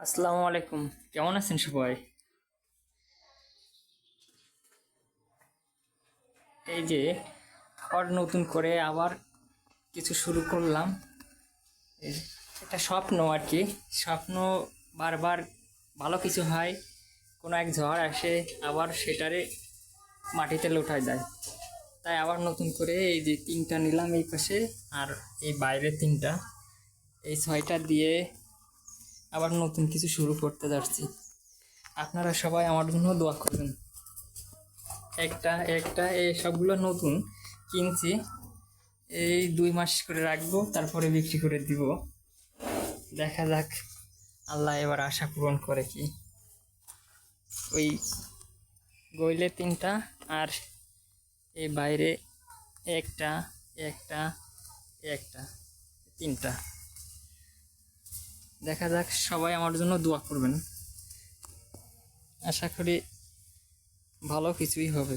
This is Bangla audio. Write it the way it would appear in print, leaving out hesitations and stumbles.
আসসালামু আলাইকুম। কেমন আছেন সবাই? এই যে আবার নতুন করে আবার কিছু শুরু করলাম। এই একটা স্বপ্ন আর কি। স্বপ্ন বারবার ভালো কিছু হয়, কোনো এক ঝড় আসে আবার সেটারে মাটিতে লুটায় দেয়। তাই আবার নতুন করে এই যে তিনটা নিলাম এই পাশে, আর এই বাইরে তিনটা, এই ছয়টা দিয়ে আবার নতুন কিছু শুরু করতে যাচ্ছি। আপনারা সবাই আমার জন্য দোয়া করবেন। একটা একটা এই সবগুলো নতুন কিনছি, এই 2 মাস করে রাখবো, তারপরে বিক্রি করে দিব। দেখা যাক আল্লাহ এবার আশা পূরণ করে কি। ওই গইলে তিনটা, আর এই বাইরে একটা, একটা, একটা, তিনটা। দেখা যাক, সবাই আমার জন্য দোয়া করবেন। আশা করি ভালো কিছুই হবে।